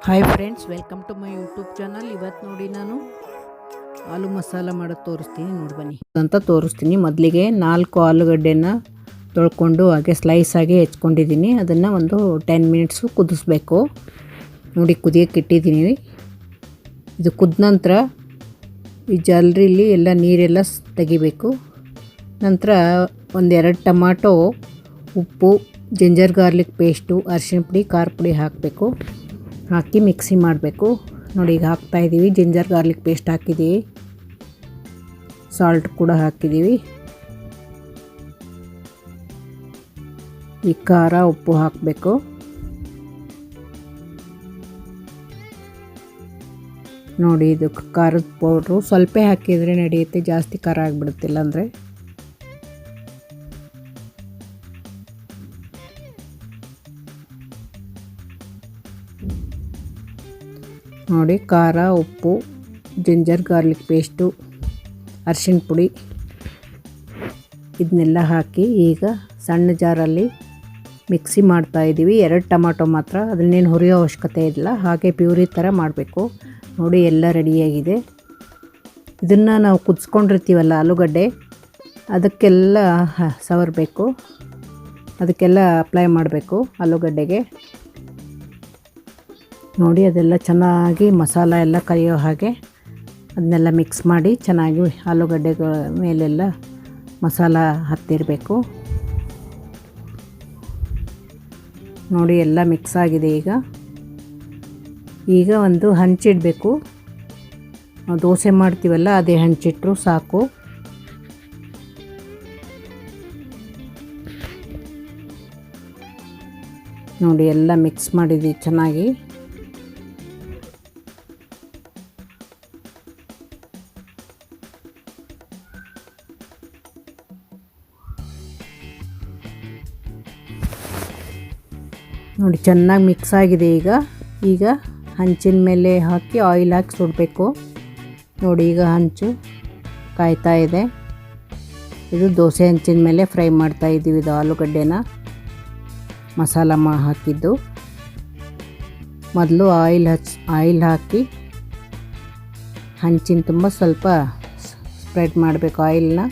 Hi friends, welcome to my YouTube channel. ಇವತ್ತು ನೋಡಿ ನಾನು ಆಲೂ ಮಸಾಲ ಮಾಡೋದು ತೋರಿಸ್ತೀನಿ. ನೋಡಿ ಬನ್ನಿ ಅಂತ ತೋರಿಸ್ತೀನಿ. ಮೊದಲಿಗೆ 4 ಆಲೂಗಡ್ಡೆನ ತೊಳ್ಕೊಂಡು ಹಾಗೆ ಸ್ಲೈಸ್ ಆಗಿ ಹೆಚ್ಕೊಂಡಿದ್ದೀನಿ. ಅದನ್ನು ಒಂದು 10 ಮಿನಿಟ್ಸು ಕುದಿಸ್ಬೇಕು. ನೋಡಿ ಕುದಿಯೋಕ್ಕೆ ಇಟ್ಟಿದ್ದೀನಿ. ಇದು ಕುದ ನಂತರ ಈ ಜಾಲರಿಲಿ ಎಲ್ಲ ನೀರೆಲ್ಲ ತೆಗಿಬೇಕು. ನಂತರ 1-2 ಟೊಮಾಟೊ, ಉಪ್ಪು, ಜಿಂಜರ್ ಗಾರ್ಲಿಕ್ ಪೇಸ್ಟು, ಅರಿಶಿಣ ಪುಡಿ, ಖಾರ ಪುಡಿ ಹಾಕಬೇಕು. ಹಾಕಿ ಮಿಕ್ಸಿ ಮಾಡಬೇಕು. ನೋಡಿ ಈಗ ಹಾಕ್ತಾಯಿದ್ದೀವಿ. ಜಿಂಜರ್ ಗಾರ್ಲಿಕ್ ಪೇಸ್ಟ್ ಹಾಕಿದ್ದೀವಿ, ಸಾಲ್ಟ್ ಕೂಡ ಹಾಕಿದ್ದೀವಿ. ಈ ಖಾರ ಉಪ್ಪು ಹಾಕಬೇಕು. ನೋಡಿ ಇದು ಖಾರದ ಪೌಡ್ರು ಸ್ವಲ್ಪ ಹಾಕಿದರೆ ನಡೆಯುತ್ತೆ, ಜಾಸ್ತಿ ಖಾರ ಆಗಿಬಿಡುತ್ತಿಲ್ಲ ಅಂದರೆ. ನೋಡಿ ಖಾರ, ಉಪ್ಪು, ಜಿಂಜರ್ ಗಾರ್ಲಿಕ್ ಪೇಸ್ಟು, ಅರಿಶಿಣ ಪುಡಿ ಇದನ್ನೆಲ್ಲ ಹಾಕಿ ಈಗ ಸಣ್ಣ ಜಾರಲ್ಲಿ ಮಿಕ್ಸಿ ಮಾಡ್ತಾಯಿದ್ದೀವಿ. 2 ಟೊಮಾಟೊ ಮಾತ್ರ, ಅದನ್ನೇನು ಹುರಿಯೋ ಅವಶ್ಯಕತೆ ಇಲ್ಲ, ಹಾಗೆ ಪ್ಯೂರಿ ಥರ ಮಾಡಬೇಕು. ನೋಡಿ ಎಲ್ಲ ರೆಡಿಯಾಗಿದೆ. ಇದನ್ನು ನಾವು ಕುದಿಸ್ಕೊಂಡಿರ್ತೀವಲ್ಲ ಆಲೂಗಡ್ಡೆ, ಅದಕ್ಕೆಲ್ಲ ಸವರಬೇಕು, ಅದಕ್ಕೆಲ್ಲ ಅಪ್ಲೈ ಮಾಡಬೇಕು ಆಲೂಗಡ್ಡೆಗೆ. ನೋಡಿ ಅದೆಲ್ಲ ಚೆನ್ನಾಗಿ ಮಸಾಲ ಎಲ್ಲ ಕರಿಯೋ ಹಾಗೆ ಅದನ್ನೆಲ್ಲ ಮಿಕ್ಸ್ ಮಾಡಿ ಚೆನ್ನಾಗಿ ಆಲೂಗಡ್ಡೆಗಳ ಮೇಲೆಲ್ಲ ಮಸಾಲ ಹತ್ತಿರಬೇಕು. ನೋಡಿ ಎಲ್ಲ ಮಿಕ್ಸ್ ಆಗಿದೆ. ಈಗ ಒಂದು ಹಂಚಿಡಬೇಕು. ದೋಸೆ ಮಾಡ್ತೀವಲ್ಲ ಅದೇ ಹಂಚಿಟ್ರು ಸಾಕು. ನೋಡಿ ಎಲ್ಲ ಮಿಕ್ಸ್ ಮಾಡಿದ್ದೀವಿ ಚೆನ್ನಾಗಿ. ನೋಡಿ ಚೆನ್ನಾಗಿ ಮಿಕ್ಸ್ ಆಗಿದೆ. ಈಗ ಹಂಚಿನ ಮೇಲೆ ಹಾಕಿ ಆಯಿಲ್ ಹಾಕಿ ಸುಡಬೇಕು. ನೋಡಿ ಈಗ ಹಂಚು ಕಾಯ್ತಾ ಇದೆ. ಇದು ದೋಸೆ ಹಂಚಿನ ಮೇಲೆ ಫ್ರೈ ಮಾಡ್ತಾ ಇದ್ದೀವಿ. ಇದು ಆಲೂಗಡ್ಡೆನ ಮಸಾಲ ಹಾಕಿದ್ದು. ಮೊದಲು ಆಯಿಲ್ ಹಾಕಿ ಹಂಚಿನ ತುಂಬ ಸ್ವಲ್ಪ ಸ್ಪ್ರೆಡ್ ಮಾಡಬೇಕು ಆಯಿಲ್ನ.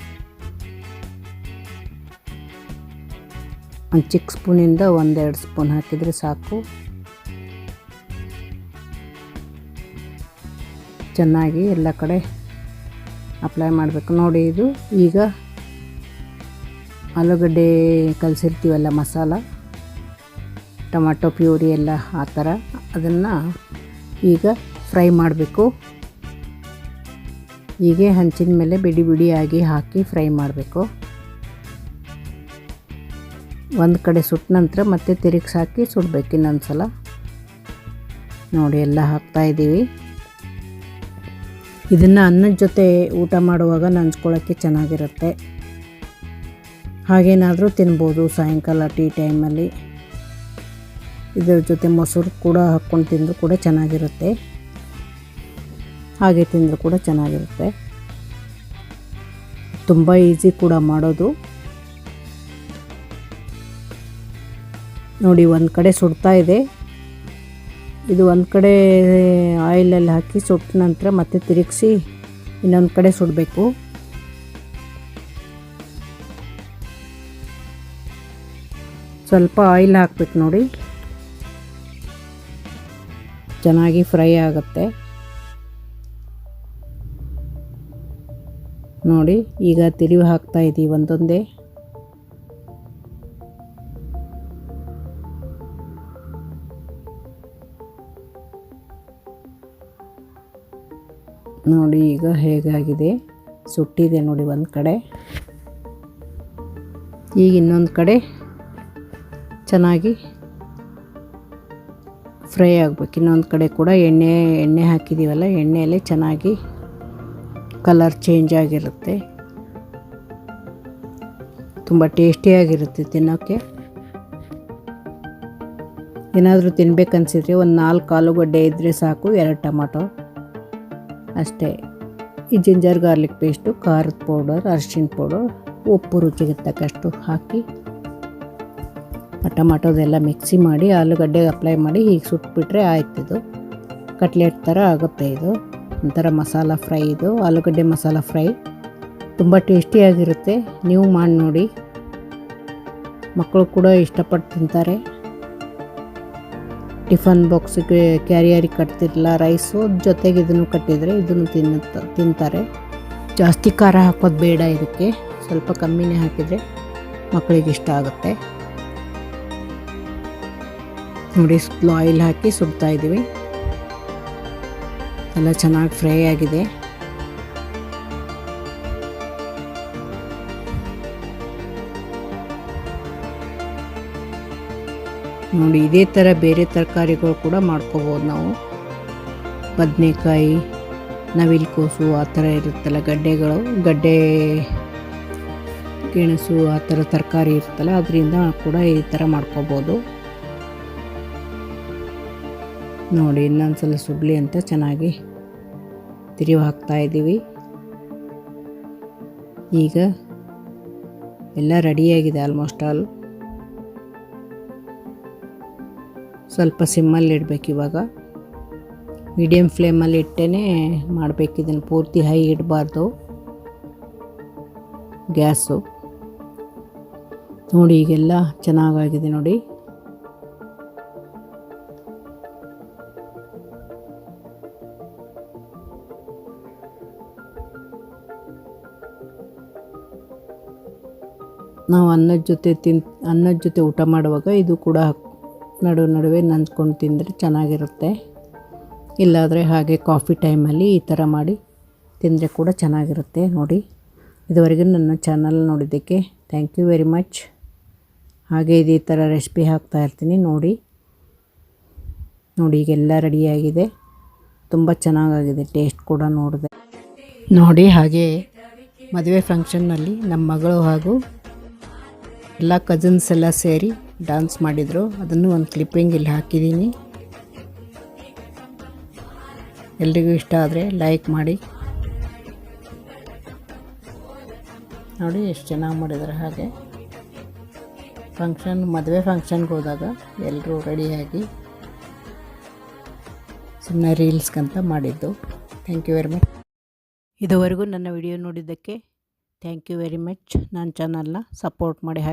ಒಂದು ಚಿಕ್ಕ ಸ್ಪೂನಿಂದ 1-2 ಸ್ಪೂನ್ ಹಾಕಿದರೆ ಸಾಕು. ಚೆನ್ನಾಗಿ ಎಲ್ಲ ಕಡೆ ಅಪ್ಲೈ ಮಾಡಬೇಕು. ನೋಡಿ ಇದು ಈಗ ಆಲೂಗಡ್ಡೆ ಕಲಸಿರ್ತೀವಲ್ಲ ಮಸಾಲ, ಟೊಮಾಟೊ ಪ್ಯೂರಿ ಎಲ್ಲ ಆ ಥರ, ಅದನ್ನು ಈಗ ಫ್ರೈ ಮಾಡಬೇಕು. ಹೀಗೆ ಹಂಚಿನ ಮೇಲೆ ಬಿಡಿ ಬಿಡಿಯಾಗಿ ಹಾಕಿ ಫ್ರೈ ಮಾಡಬೇಕು. ಒಂದು ಕಡೆ ಸುಟ್ಟ ನಂತರ ಮತ್ತೆ ತಿರುಗಿಸಿ ಹಾಕಿ ಸುಡಬೇಕು ಇನ್ನೊಂದು ಸಲ. ನೋಡಿ ಎಲ್ಲ ಹಾಕ್ತಾಯಿದ್ದೀವಿ. ಇದನ್ನು ಅನ್ನದ ಜೊತೆ ಊಟ ಮಾಡುವಾಗ ನಂಚ್ಕೊಳ್ಳೋಕ್ಕೆ ಚೆನ್ನಾಗಿರುತ್ತೆ. ಹಾಗೇನಾದರೂ ತಿನ್ಬೋದು ಸಾಯಂಕಾಲ ಟೀ ಟೈಮಲ್ಲಿ. ಇದರ ಜೊತೆ ಮೊಸರು ಕೂಡ ಹಾಕ್ಕೊಂಡು ತಿಂದರೂ ಕೂಡ ಚೆನ್ನಾಗಿರುತ್ತೆ, ಹಾಗೆ ತಿಂದರೂ ಕೂಡ ಚೆನ್ನಾಗಿರುತ್ತೆ. ತುಂಬ ಈಸಿ ಕೂಡ ಮಾಡೋದು. ನೋಡಿ ಒಂದು ಕಡೆ ಸುಡ್ತಾ ಇದೆ. ಇದು ಒಂದು ಕಡೆ ಆಯಿಲಲ್ಲಿ ಹಾಕಿ ಸುಟ್ಟ ನಂತರ ಮತ್ತೆ ತಿರುಗಿಸಿ ಇನ್ನೊಂದು ಕಡೆ ಸುಡಬೇಕು. ಸ್ವಲ್ಪ ಆಯಿಲ್ ಹಾಕ್ಬೇಕು. ನೋಡಿ ಚೆನ್ನಾಗಿ ಫ್ರೈ ಆಗುತ್ತೆ. ನೋಡಿ ಈಗ ತಿರುವಿ ಹಾಕ್ತಾ ಇದ್ದೀವಿ ಒಂದೊಂದೇ. ನೋಡಿ ಈಗ ಹೇಗಾಗಿದೆ, ಸುಟ್ಟಿದೆ ನೋಡಿ ಒಂದು ಕಡೆ. ಈಗ ಇನ್ನೊಂದು ಕಡೆ ಚೆನ್ನಾಗಿ ಫ್ರೈ ಆಗಬೇಕು. ಇನ್ನೊಂದು ಕಡೆ ಕೂಡ ಎಣ್ಣೆ ಹಾಕಿದ್ದೀವಲ್ಲ, ಎಣ್ಣೆಯಲ್ಲಿ ಚೆನ್ನಾಗಿ ಕಲರ್ ಚೇಂಜ್ ಆಗಿರುತ್ತೆ. ತುಂಬ ಟೇಸ್ಟಿಯಾಗಿರುತ್ತೆ ತಿನ್ನೋಕ್ಕೆ. ಏನಾದರೂ ತಿನ್ಬೇಕನ್ಸಿದ್ರೆ ಒಂದು 4 ಆಲೂಗಡ್ಡೆ ಇದ್ದರೆ ಸಾಕು, 2 ಟೊಮಾಟೊ ಅಷ್ಟೇ. ಈ ಜಿಂಜರ್ ಗಾರ್ಲಿಕ್ ಪೇಸ್ಟು, ಖಾರದ ಪೌಡರ್, ಅರಿಶಿಣ ಪೌಡರ್, ಉಪ್ಪು ರುಚಿಗೆ ತಕ್ಕಷ್ಟು ಹಾಕಿ ಟೊಮಾಟೋದೆಲ್ಲ ಮಿಕ್ಸಿ ಮಾಡಿ ಆಲೂಗಡ್ಡೆಗೆ ಅಪ್ಲೈ ಮಾಡಿ ಹೀಗೆ ಸುಟ್ಬಿಟ್ರೆ ಆಯ್ತಿದು. ಕಟ್ಲೆಟ್ ಥರ ಆಗುತ್ತೆ. ಇದು ಒಂಥರ ಮಸಾಲ ಫ್ರೈ, ಇದು ಆಲೂಗಡ್ಡೆ ಮಸಾಲ ಫ್ರೈ ತುಂಬ ಟೇಸ್ಟಿಯಾಗಿರುತ್ತೆ. ನೀವು ಮಾಡಿ ನೋಡಿ, ಮಕ್ಕಳು ಕೂಡ ಇಷ್ಟಪಟ್ಟು ತಿಂತಾರೆ. ಟಿಫನ್ ಬಾಕ್ಸಿಗೆ ಕ್ಯಾರಿಯರಿಗೆ ಕಟ್ತಿರಲ್ಲ ರೈಸು, ಜೊತೆಗೆ ಇದನ್ನು ಕಟ್ಟಿದರೆ ಇದನ್ನು ತಿಂತಾರೆ. ಜಾಸ್ತಿ ಖಾರ ಹಾಕೋದು ಬೇಡ, ಇದಕ್ಕೆ ಸ್ವಲ್ಪ ಕಮ್ಮಿನೇ ಹಾಕಿದರೆ ಮಕ್ಕಳಿಗೆ ಇಷ್ಟ ಆಗುತ್ತೆ. ನೋಡಿ, ಆಯಿಲ್ ಹಾಕಿ ಸುಡ್ತಾ ಇದ್ದೀವಿ. ಎಲ್ಲ ಚೆನ್ನಾಗಿ ಫ್ರೈ ಆಗಿದೆ. ನೋಡಿ, ಇದೇ ಥರ ಬೇರೆ ತರಕಾರಿಗಳು ಕೂಡ ಮಾಡ್ಕೋಬೋದು ನಾವು. ಬದನೆಕಾಯಿ, ನವಿಲುಕೋಸು ಆ ಥರ ಇರುತ್ತಲ್ಲ, ಗಡ್ಡೆ ಗೆಣಸು ಆ ಥರ ತರಕಾರಿ ಇರುತ್ತಲ್ಲ, ಅದರಿಂದ ಕೂಡ ಈ ಥರ ಮಾಡ್ಕೋಬೋದು. ನೋಡಿ, ಇನ್ನೊಂದ್ಸಲ ಸುಡ್ಲಿ ಅಂತ ಚೆನ್ನಾಗಿ ತಿರುವಿ ಹಾಕ್ತಾ ಇದ್ದೀವಿ. ಈಗ ಎಲ್ಲ ರೆಡಿಯಾಗಿದೆ ಆಲ್ಮೋಸ್ಟ್ ಆಲ್. ಸ್ವಲ್ಪ ಸಿಮ್ಮಲ್ಲಿ ಇಡಬೇಕು. ಇವಾಗ ಮೀಡಿಯಮ್ ಫ್ಲೇಮಲ್ಲಿ ಇಟ್ಟೇ ಮಾಡಬೇಕು. ಇದನ್ನು ಪೂರ್ತಿ ಹೈ ಇಡಬಾರ್ದು ಗ್ಯಾಸು. ನೋಡಿ, ಈಗೆಲ್ಲ ಚೆನ್ನಾಗಾಗಿದೆ ನೋಡಿ. ನಾವು ಅನ್ನದ ಜೊತೆ ಊಟ ಮಾಡುವಾಗ ಇದು ಕೂಡ ನಡುವೆ ನಂಚ್ಕೊಂಡು ತಿಂದರೆ ಚೆನ್ನಾಗಿರುತ್ತೆ. ಇಲ್ಲಾದರೆ ಹಾಗೆ ಕಾಫಿ ಟೈಮಲ್ಲಿ ಈ ಥರ ಮಾಡಿ ತಿಂದರೆ ಕೂಡ ಚೆನ್ನಾಗಿರುತ್ತೆ. ನೋಡಿ, ಇದುವರೆಗೂ ನನ್ನ ಚಾನಲ್ ನೋಡಿದ್ದಕ್ಕೆ ಥ್ಯಾಂಕ್ ಯು ವೆರಿ ಮಚ್. ಹಾಗೆ ಇದೇ ಥರ ರೆಸಿಪಿ ಹಾಕ್ತಾಯಿರ್ತೀನಿ ನೋಡಿ. ಈಗೆಲ್ಲ ರೆಡಿಯಾಗಿದೆ. ತುಂಬ ಚೆನ್ನಾಗಾಗಿದೆ, ಟೇಸ್ಟ್ ಕೂಡ ನೋಡಿದೆ ನೋಡಿ. ಹಾಗೆ ಮದುವೆ ಫಂಕ್ಷನ್ನಲ್ಲಿ ನಮ್ಮ ಮಗಳು ಹಾಗೂ ಎಲ್ಲ ಕಸಿನ್ಸ್ ಎಲ್ಲ ಸೇರಿ ಡ್ಯಾನ್ಸ್ ಮಾಡಿದರು. ಅದನ್ನು ಒಂದು ಕ್ಲಿಪ್ಪಿಂಗ್ ಇಲ್ಲಿ ಹಾಕಿದ್ದೀನಿ. ಎಲ್ರಿಗೂ ಇಷ್ಟ ಆದರೆ ಲೈಕ್ ಮಾಡಿ. ನೋಡಿ, ಎಷ್ಟು ಚೆನ್ನಾಗಿ ಮಾಡಿದ್ದಾರೆ. ಹಾಗೆ ಮದುವೆ ಫಂಕ್ಷನ್ಗೆ ಹೋದಾಗ ಎಲ್ಲರೂ ರೆಡಿಯಾಗಿ ಸುಮ್ಮನೆ ರೀಲ್ಸ್ಗಂತ ಮಾಡಿದ್ದು. Thank you very much. ಇದುವರೆಗೂ ನನ್ನ ವಿಡಿಯೋ ನೋಡಿದ್ದಕ್ಕೆ ಥ್ಯಾಂಕ್ ಯು ವೆರಿ ಮಚ್. ನನ್ನ ಚಾನಲ್ನ ಸಪೋರ್ಟ್ ಮಾಡಿ ಹಾಗೆ